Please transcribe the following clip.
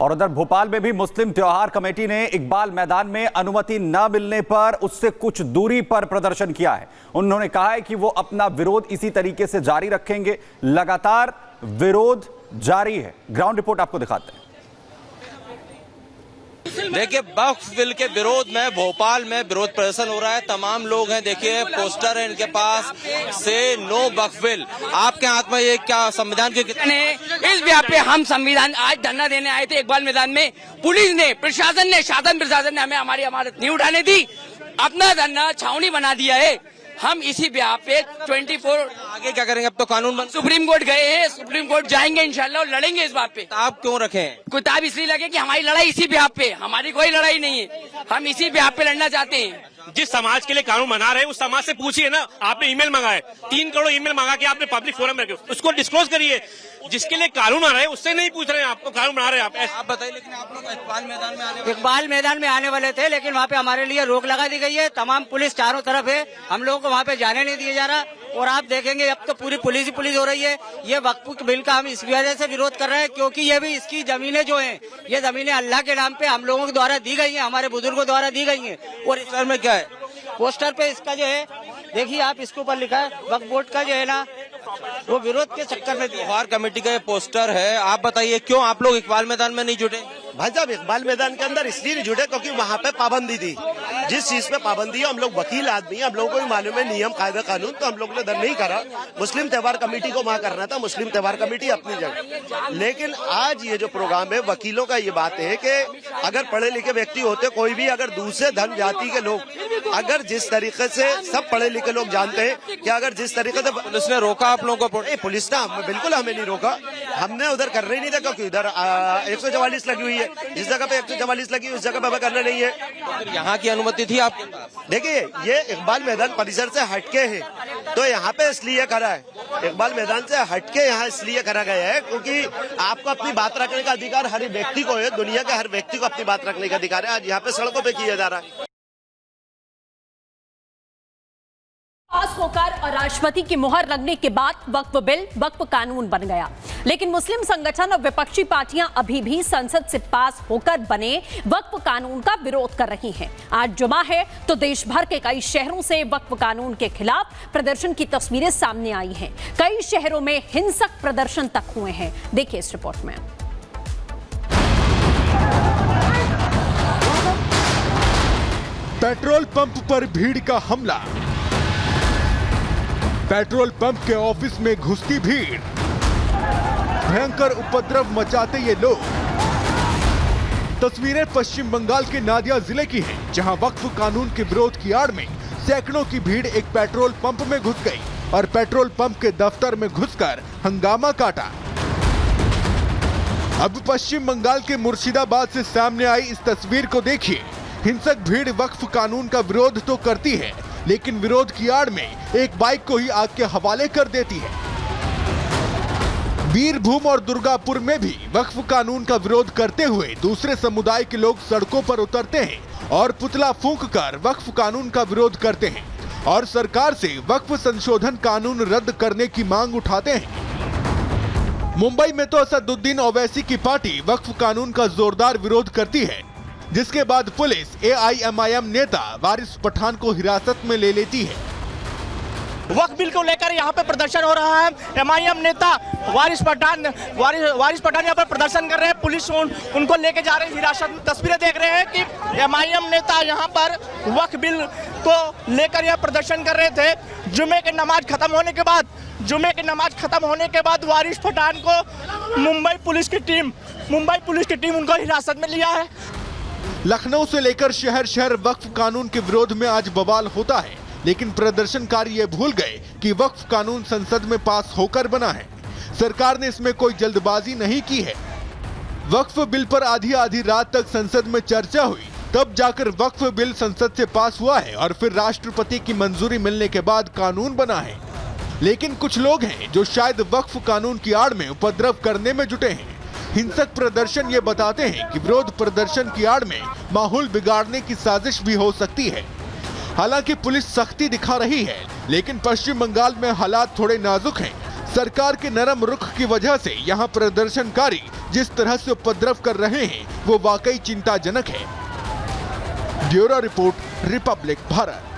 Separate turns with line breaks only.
और उधर भोपाल में भी मुस्लिम त्योहार कमेटी ने इकबाल मैदान में अनुमति न मिलने पर उससे कुछ दूरी पर प्रदर्शन किया है। उन्होंने कहा है कि वो अपना विरोध इसी तरीके से जारी रखेंगे। लगातार विरोध जारी है। ग्राउंड रिपोर्ट आपको दिखाते हैं।
देखिए, वक्फ बिल के विरोध में भोपाल में विरोध प्रदर्शन हो रहा है। तमाम लोग हैं, देखिए पोस्टर है इनके पास से नो वक्फ बिल। आपके हाथ में ये क्या संविधान के
इस व्याप पे हम संविधान आज धरना देने आए थे इकबाल मैदान में। पुलिस ने, प्रशासन ने, शासन प्रशासन ने हमें हमारी अमानत नहीं उठाने दी। अपना धरना छावनी बना दिया है। हम इसी ब्याह पे 24
आगे क्या करेंगे? अब तो कानून बन,
सुप्रीम कोर्ट गए हैं, सुप्रीम कोर्ट जाएंगे इंशाल्लाह और लड़ेंगे इस बात पे।
आप क्यों रखे?
किताब इसलिए लगे कि हमारी लड़ाई इसी ब्याह पे, हमारी कोई लड़ाई नहीं है, हम इसी ब्याह पे लड़ना चाहते हैं।
जिस समाज के लिए कानून बना रहे हैं उस समाज से पूछिए ना। आपने ईमेल मंगाए, 3 करोड़ ईमेल मंगा के आपने पब्लिक फोरम में रखे, उसको डिस्क्लोज करिए। जिसके लिए कानून बना रहे हैं उससे नहीं पूछ रहे हैं, आपको कानून बना रहे हैं आप
बताइए। लेकिन आप लोग
इकबाल मैदान में आने वाले थे, लेकिन वहाँ पे हमारे लिए रोक लगा दी गई है। तमाम पुलिस चारों तरफ है, हम लोगों को वहाँ पे जाने नहीं दिया जा रहा। और आप देखेंगे अब तो पूरी पुलिस ही पुलिस हो रही है। ये वक्फ बिल का हम इस वजह से विरोध कर रहे हैं क्योंकि ये भी इसकी जमीनें जो हैं, ये जमीनें अल्लाह के नाम पे हम लोगों के द्वारा दी गई हैं, हमारे बुजुर्गों द्वारा दी गई हैं। और
पोस्टर में क्या है?
पोस्टर पे इसका जो है, देखिए आप, इसके ऊपर लिखा है वक्फ बोर्ड का जो है ना, वो विरोध के चक्कर में
त्योहार कमेटी का ये पोस्टर है। आप बताइए क्यों आप लोग इकबाल मैदान में नहीं जुटे?
भाई साहब, इकबाल मैदान के अंदर इसलिए नहीं जुटे क्योंकि वहाँ पे पाबंदी थी। जिस चीज पे पाबंदी है, हम लोग वकील आदमी हैं, हम लोगों को भी मालूम है नियम कायदा कानून, तो हम लोग ने दर नहीं करा। मुस्लिम त्योहार कमेटी को वहाँ करना था, मुस्लिम त्योहार कमेटी अपनी जगह। लेकिन आज ये जो प्रोग्राम है, वकीलों का ये बात है कि अगर पढ़े लिखे व्यक्ति होते, कोई भी अगर दूसरे धर्म जाति के लोग, अगर जिस तरीके से सब पढ़े लिखे लोग जानते हैं कि अगर जिस तरीके से
पुलिस ने रोका आप लोगों को?
पुलिस ने बिल्कुल हमें नहीं रोका, हमने उधर कर रही नहीं था क्योंकि उधर 144 लगी हुई है। जिस जगह पे 144 लगी उस जगह पे हमें करना नहीं है।
तो यहाँ की अनुमति थी आपके पास?
देखिए, ये इकबाल मैदान परिसर से हटके है, तो यहाँ पे इसलिए करा है, इकबाल मैदान से हटके यहाँ इसलिए करा गया है क्योंकि आपको अपनी बात रखने का अधिकार हर व्यक्ति को है। दुनिया के हर व्यक्ति को अपनी बात रखने का अधिकार है। आज यहाँ पे सड़कों पे किया जा रहा है।
पास होकर और राष्ट्रपति की मुहर लगने के बाद वक्फ बिल वक्फ कानून बन गया। लेकिन मुस्लिम संगठन और विपक्षी पार्टियां अभी भी संसद से पास होकर बने वक्फ कानून का विरोध कर रही हैं। आज जुमा है तो देश भर के कई शहरों से वक्फ कानून के खिलाफ प्रदर्शन की तस्वीरें सामने आई हैं। कई शहरों में हिंसक प्रदर्शन तक हुए हैं। देखिए इस रिपोर्ट में।
पेट्रोल पंप पर भीड़ का हमला, पेट्रोल पंप के ऑफिस में घुसती भीड़, भयंकर उपद्रव मचाते ये लोग। तस्वीरें पश्चिम बंगाल के नादिया जिले की हैं, जहां वक्फ कानून के विरोध की आड़ में सैकड़ों की भीड़ एक पेट्रोल पंप में घुस गई और पेट्रोल पंप के दफ्तर में घुसकर हंगामा काटा। अब पश्चिम बंगाल के मुर्शिदाबाद से सामने आई इस तस्वीर को देखिए। हिंसक भीड़ वक्फ कानून का विरोध तो करती है, लेकिन विरोध की आड़ में एक बाइक को ही आग के हवाले कर देती है। बीरभूम और दुर्गापुर में भी वक्फ कानून का विरोध करते हुए दूसरे समुदाय के लोग सड़कों पर उतरते हैं और पुतला फूंककर वक्फ कानून का विरोध करते हैं और सरकार से वक्फ संशोधन कानून रद्द करने की मांग उठाते हैं। मुंबई में तो असदुद्दीन ओवैसी की पार्टी वक्फ कानून का जोरदार विरोध करती है, जिसके बाद पुलिस AIMIM नेता वारिस पठान को हिरासत में ले लेती है।
वक्फ बिल को लेकर यहाँ पे प्रदर्शन हो रहा है। MIM नेता वारिस पठान यहाँ पर प्रदर्शन कर रहे हैं। पुलिस उनको लेके जा रही है हिरासत में। तस्वीरें देख रहे हैं कि MIM नेता यहाँ पर वक्फ बिल को लेकर यह प्रदर्शन कर रहे थे। जुमे की नमाज खत्म होने के बाद वारिस पठान को मुंबई पुलिस की टीम उनको हिरासत में लिया है।
लखनऊ से लेकर शहर शहर वक्फ कानून के विरोध में आज बवाल होता है, लेकिन प्रदर्शनकारी ये भूल गए कि वक्फ कानून संसद में पास होकर बना है। सरकार ने इसमें कोई जल्दबाजी नहीं की है। वक्फ बिल पर आधी आधी रात तक संसद में चर्चा हुई, तब जाकर वक्फ बिल संसद से पास हुआ है और फिर राष्ट्रपति की मंजूरी मिलने के बाद कानून बना है। लेकिन कुछ लोग हैं जो शायद वक्फ कानून की आड़ में उपद्रव करने में जुटे हैं। हिंसक प्रदर्शन ये बताते हैं कि विरोध प्रदर्शन की आड़ में माहौल बिगाड़ने की साजिश भी हो सकती है। हालांकि पुलिस सख्ती दिखा रही है, लेकिन पश्चिम बंगाल में हालात थोड़े नाजुक हैं। सरकार के नरम रुख की वजह से यहाँ प्रदर्शनकारी जिस तरह से उपद्रव कर रहे हैं वो वाकई चिंताजनक है। Bureau report, Republic Bharat.